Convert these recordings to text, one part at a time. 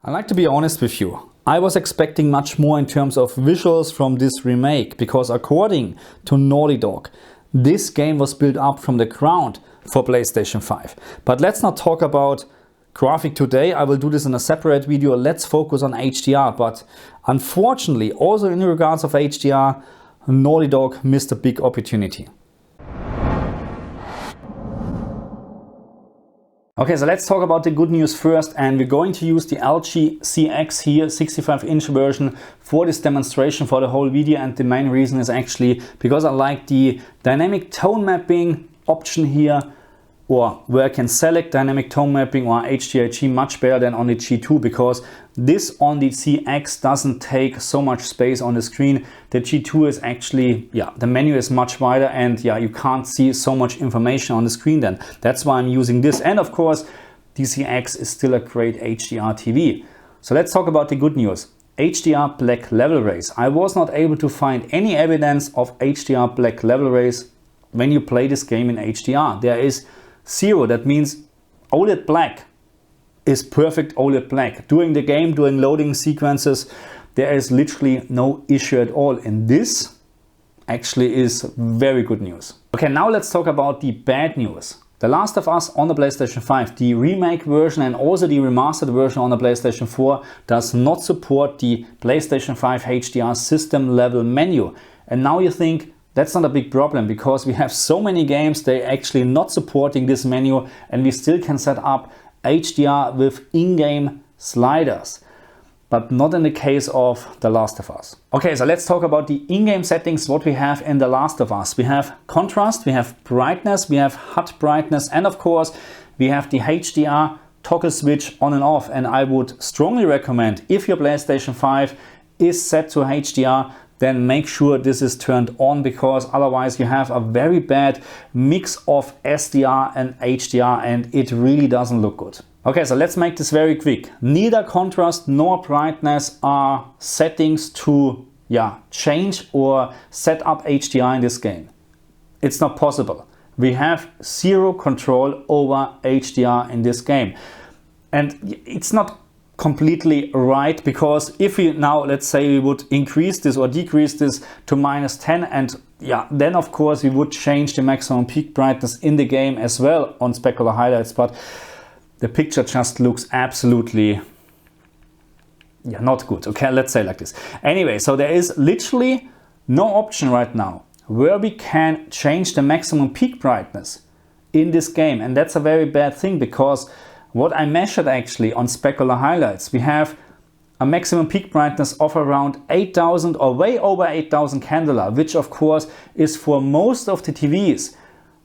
I like to be honest with you. I was expecting much more in terms of visuals from this remake, because according to Naughty Dog, this game was built up from the ground for PlayStation 5. But let's not talk about graphic today. I will do this in a separate video. Let's focus on HDR. But unfortunately, also in regards of HDR, Naughty Dog missed a big opportunity. Okay, so let's talk about the good news first, and we're going to use the LG CX here, 65-inch version, for this demonstration for the whole video. And the main reason is actually because I like the dynamic tone mapping option here, or where I can select dynamic tone mapping or HGiG much better than on the G2, because this on the CX doesn't take so much space on the screen. The G2 is actually, the menu is much wider, and you can't see so much information on the screen then. That's why I'm using this. And of course, the CX is still a great HDR TV. So let's talk about the good news. HDR black level rays. I was not able to find any evidence of HDR black level rays when you play this game in HDR. There is zero. That means OLED black is perfect OLED black. During the game, during loading sequences, there is literally no issue at all. And this actually is very good news. Okay, now let's talk about the bad news. The Last of Us on the PlayStation 5, the remake version and also the remastered version on the PlayStation 4 does not support the PlayStation 5 HDR system level menu. And now you think, that's not a big problem, because we have so many games they actually not supporting this menu, and we still can set up HDR with in-game sliders, but not in the case of The Last of Us. Okay, so let's talk about the in-game settings, what we have in The Last of Us. We have contrast, we have brightness, we have HUD brightness, and of course we have the HDR toggle switch on and off. And I would strongly recommend, if your PlayStation 5 is set to HDR, then make sure this is turned on, because otherwise you have a very bad mix of SDR and HDR and it really doesn't look good. Okay, so let's make this very quick. Neither contrast nor brightness are settings to change or set up HDR in this game. It's not possible. We have zero control over HDR in this game. And it's not completely right, because if we now, let's say we would increase this or decrease this to -10, and then of course we would change the maximum peak brightness in the game as well on specular highlights, but the picture just looks absolutely not good. Okay, let's say like this. Anyway, so there is literally no option right now where we can change the maximum peak brightness in this game, and that's a very bad thing, because what I measured actually on specular highlights, we have a maximum peak brightness of around 8000 or way over 8000 candela, which of course is for most of the TVs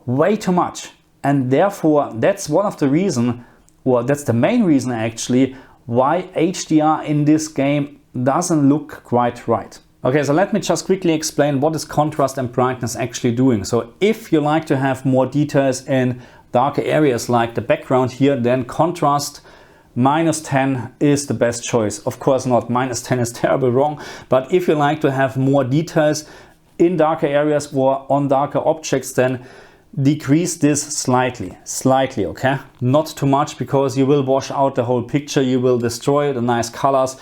way too much. And therefore that's one of the reasons, or that's the main reason actually, why HDR in this game doesn't look quite right. Okay, so let me just quickly explain what is contrast and brightness actually doing. So if you like to have more details in darker areas like the background here, then contrast -10 is the best choice. Of course not, -10 is terrible wrong, but if you like to have more details in darker areas or on darker objects, then decrease this slightly, okay? Not too much, because you will wash out the whole picture, you will destroy the nice colors.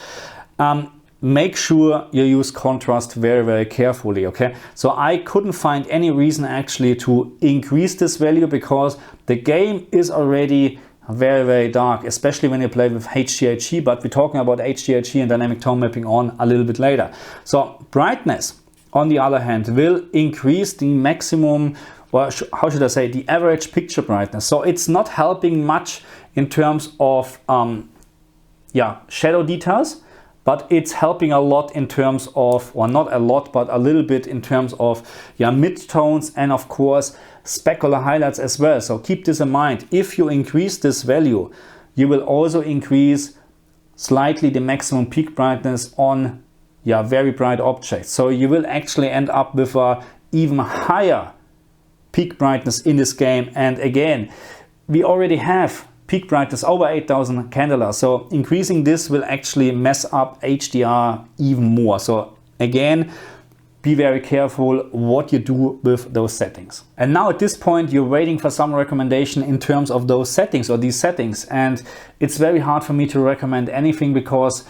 Make sure you use contrast very, very carefully, okay? So I couldn't find any reason actually to increase this value, because the game is already very, very dark, especially when you play with HGiG, but we're talking about HGiG and dynamic tone mapping on a little bit later. So brightness, on the other hand, will increase the maximum, or how should I say, the average picture brightness. So it's not helping much in terms of shadow details, but it's helping a lot in terms of, or not a lot, but a little bit in terms of midtones and of course specular highlights as well. So keep this in mind. If you increase this value, you will also increase slightly the maximum peak brightness on very bright objects. So you will actually end up with a even higher peak brightness in this game. And again, we already have peak brightness over 8000 candela, so increasing this will actually mess up HDR even more. So again, be very careful what you do with those settings. And now at this point you're waiting for some recommendation in terms of those settings or these settings, and it's very hard for me to recommend anything because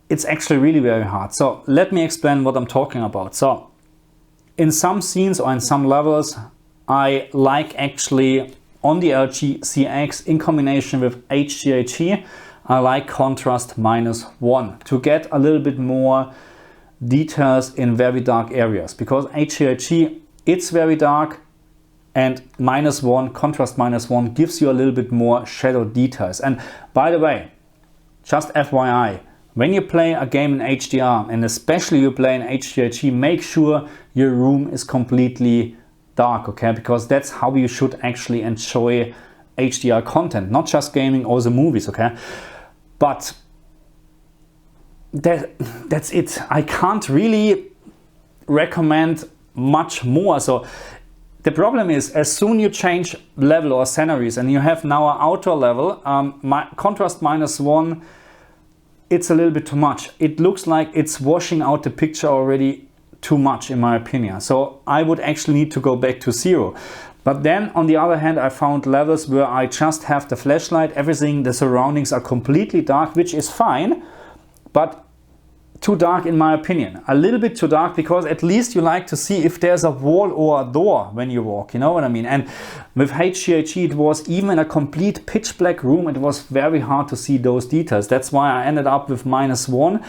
it's actually really very hard. So let me explain what I'm talking about. So in some scenes or in some levels, I like actually on the LG CX in combination with HGiG, I like contrast -1 to get a little bit more details in very dark areas, because HGiG, it's very dark, and -1, contrast -1 gives you a little bit more shadow details. And by the way, just FYI, when you play a game in HDR, and especially you play in HGiG, make sure your room is completely dark, okay? Because that's how you should actually enjoy HDR content, not just gaming, also movies, okay? But that's it. I can't really recommend much more. So the problem is, as soon you change level or sceneries and you have now an outdoor level, contrast -1, it's a little bit too much. It looks like it's washing out the picture already too much, in my opinion. So I would actually need to go back to 0. But then on the other hand, I found levels where I just have the flashlight, everything, the surroundings are completely dark, which is fine, but too dark in my opinion. A little bit too dark, because at least you like to see if there's a wall or a door when you walk, you know what I mean? And with HGiG, it was even in a complete pitch black room, it was very hard to see those details. That's why I ended up with -1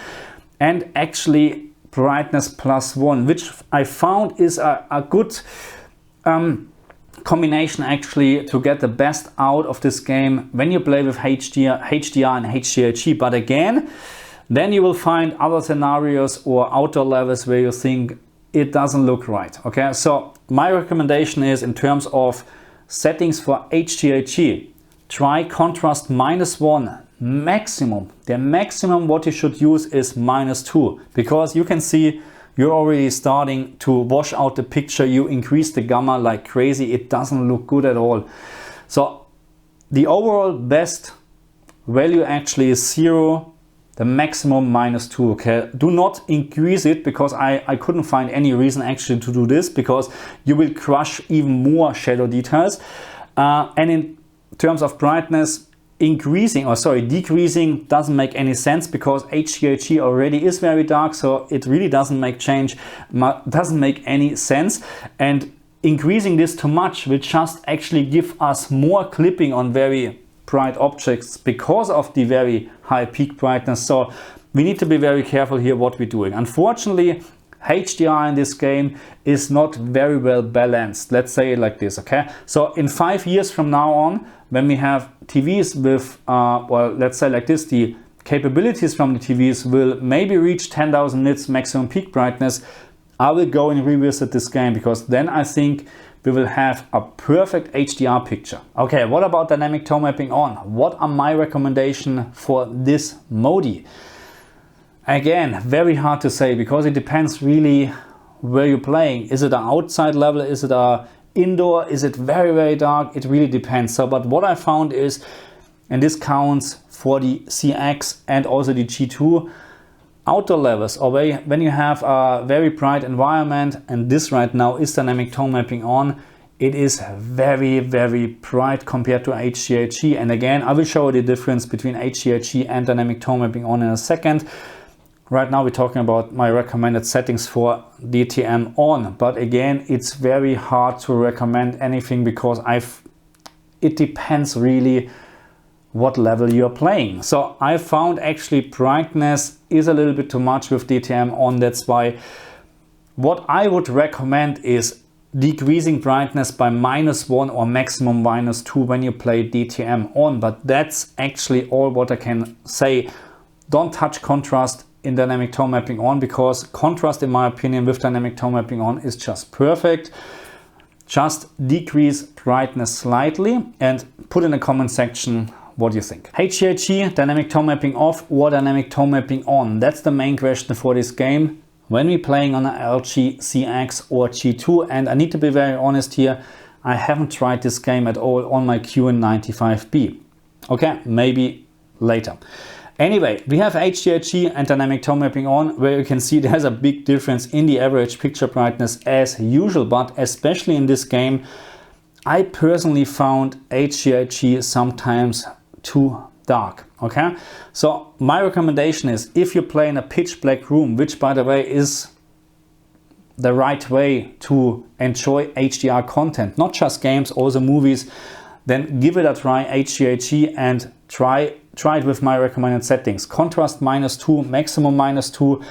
and actually brightness +1, which I found is a good combination actually to get the best out of this game when you play with HDR and HGiG. But again, then you will find other scenarios or outdoor levels where you think it doesn't look right. Okay, so my recommendation is, in terms of settings for HGiG, try contrast -1 maximum. The maximum what you should use is -2, because you can see you're already starting to wash out the picture. You increase the gamma like crazy. It doesn't look good at all. So the overall best value actually is 0. The maximum -2, okay? Do not increase it, because I couldn't find any reason actually to do this, because you will crush even more shadow details. And in terms of brightness, decreasing doesn't make any sense, because HGiG already is very dark, so it really doesn't make any sense. And increasing this too much will just actually give us more clipping on very bright objects because of the very high peak brightness. So we need to be very careful here what we're doing. Unfortunately, HDR in this game is not very well balanced. Let's say it like this, okay? So in 5 years from now on, when we have TVs with, well, let's say like this, the capabilities from the TVs will maybe reach 10,000 nits maximum peak brightness, I will go and revisit this game, because then I think we will have a perfect HDR picture. Okay, what about dynamic tone mapping on? What are my recommendations for this mode? Again, very hard to say, because it depends really where you're playing. Is it an outside level? Is it a indoor? Is it very, very dark? It really depends. So, but what I found is, and this counts for the CX and also the G2, outdoor levels, or when you have a very bright environment, and this right now is dynamic tone mapping on, it is very, very bright compared to HGiG. And again, I will show you the difference between HGiG and dynamic tone mapping on in a second. Right now we're talking about my recommended settings for DTM on, but again, it's very hard to recommend anything, because it depends really what level you're playing. So I found actually brightness is a little bit too much with DTM on. That's why what I would recommend is decreasing brightness by -1 or maximum -2 when you play DTM on. But that's actually all what I can say. Don't touch contrast in dynamic tone mapping on, because contrast, in my opinion, with dynamic tone mapping on is just perfect. Just decrease brightness slightly and put in the comment section what you think. HGiG, dynamic tone mapping off or dynamic tone mapping on? That's the main question for this game when we're playing on an LG CX or G2. And I need to be very honest here, I haven't tried this game at all on my QN95B. Okay, maybe later. Anyway, we have HGiG and dynamic tone mapping on, where you can see there's a big difference in the average picture brightness as usual, but especially in this game, I personally found HGiG sometimes too dark. Okay, so my recommendation is, if you play in a pitch black room, which by the way is the right way to enjoy HDR content, not just games, also movies, then give it a try, HGiG, and try it with my recommended settings. Contrast -2, maximum -2,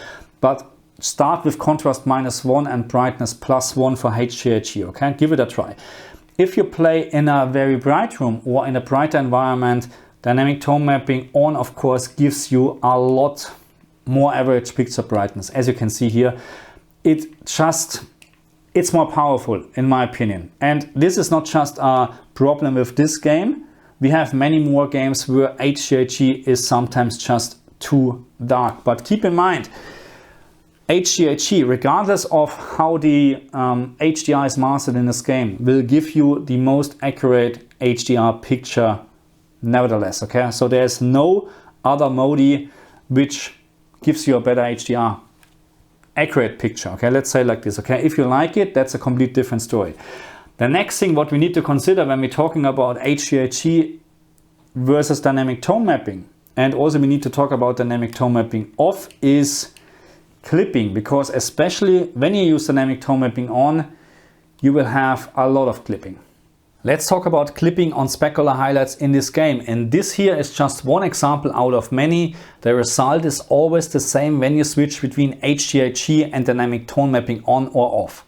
but start with contrast -1 and brightness +1 for HGiG, okay? Give it a try. If you play in a very bright room or in a brighter environment, dynamic tone mapping on, of course, gives you a lot more average picture brightness. As you can see here, it's more powerful in my opinion. And this is not just a problem with this game. We have many more games where HGiG is sometimes just too dark. But keep in mind, HGiG, regardless of how the HDR is mastered in this game, will give you the most accurate HDR picture nevertheless, okay? So there's no other mode which gives you a better HDR accurate picture, okay? Let's say like this, okay? If you like it, that's a complete different story. The next thing what we need to consider when we're talking about HGiG versus dynamic tone mapping, and also we need to talk about dynamic tone mapping off, is clipping, because especially when you use dynamic tone mapping on, you will have a lot of clipping. Let's talk about clipping on specular highlights in this game, and this here is just one example out of many. The result is always the same when you switch between HGiG and dynamic tone mapping on or off.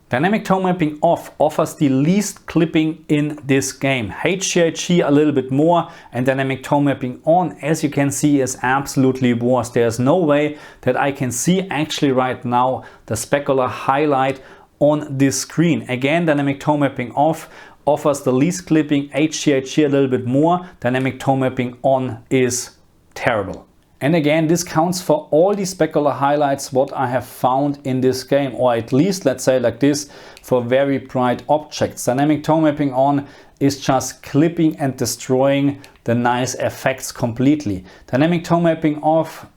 Dynamic tone mapping off offers the least clipping in this game. HGiG a little bit more, and dynamic tone mapping on, as you can see, is absolutely worse. There's no way that I can see actually right now the specular highlight on this screen. Again, dynamic tone mapping off offers the least clipping, HGiG a little bit more, dynamic tone mapping on is terrible. And again, this counts for all the specular highlights what I have found in this game, or at least, let's say like this, for very bright objects. Dynamic tone mapping on is just clipping and destroying the nice effects completely. Dynamic tone mapping off,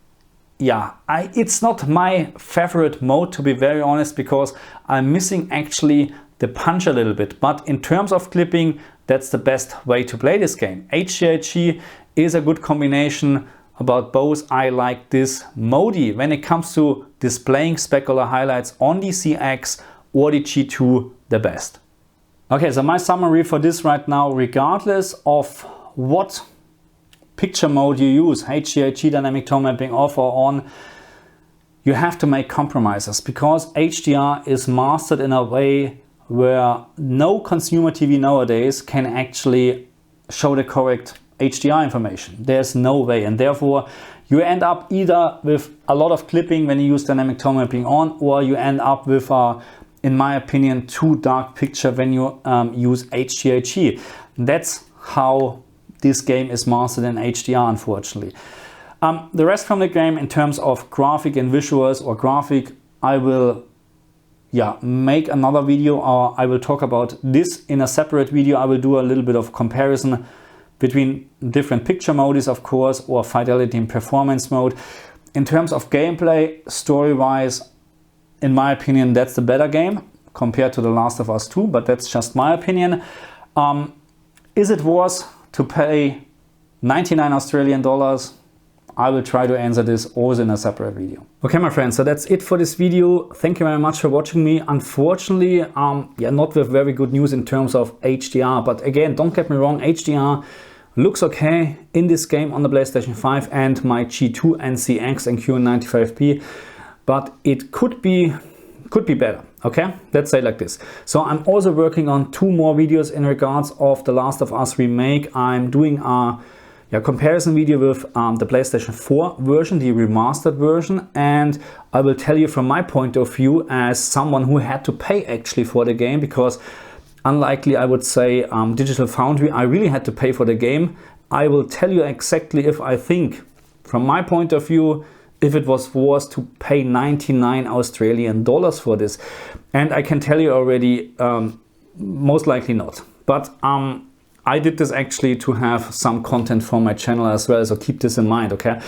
yeah, it's not my favorite mode, to be very honest, because I'm missing actually the punch a little bit. But in terms of clipping, that's the best way to play this game. HGiG is a good combination. About both, I like this mode when it comes to displaying specular highlights on the CX or the G2 the best. Okay, so my summary for this right now, regardless of what picture mode you use, HGiG, dynamic tone mapping off or on, you have to make compromises, because HDR is mastered in a way where no consumer TV nowadays can actually show the correct HDR information. There's no way, and therefore you end up either with a lot of clipping when you use dynamic tone mapping on, or you end up with a, in my opinion, too dark picture when you use HGiG. That's how this game is mastered in HDR, unfortunately. The rest from the game, in terms of graphic and visuals or graphic, I will make another video, or I will talk about this in a separate video. I will do a little bit of comparison between different picture modes, of course, or fidelity and performance mode. In terms of gameplay, story-wise, in my opinion, that's the better game compared to The Last of Us 2, but that's just my opinion. Is it worth to pay 99 Australian dollars? I will try to answer this also in a separate video. Okay, my friends, so that's it for this video. Thank you very much for watching me. Unfortunately, not with very good news in terms of HDR, but again, don't get me wrong, HDR looks okay in this game on the PlayStation 5 and my G2 and CX and Q95P, but it could be better. Okay, let's say like this. So I'm also working on 2 more videos in regards of The Last of Us Remake. I'm doing a comparison video with the PlayStation 4 version, the remastered version, and I will tell you from my point of view as someone who had to pay actually for the game, because unlikely, I would say, Digital Foundry, I really had to pay for the game. I will tell you exactly if I think, from my point of view, if it was worth to pay 99 Australian dollars for this. And I can tell you already, most likely not. But I did this actually to have some content for my channel as well, so keep this in mind, okay?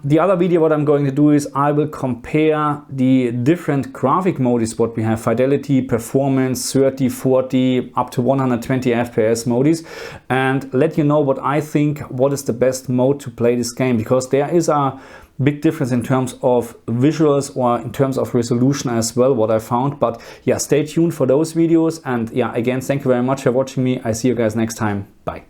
The other video what I'm going to do is I will compare the different graphic modes what we have, fidelity, performance, 30, 40, up to 120 FPS modes, and let you know what I think, what is the best mode to play this game, because there is a big difference in terms of visuals or in terms of resolution as well, what I found. But yeah, stay tuned for those videos, and yeah, again, thank you very much for watching me. I see you guys next time. Bye.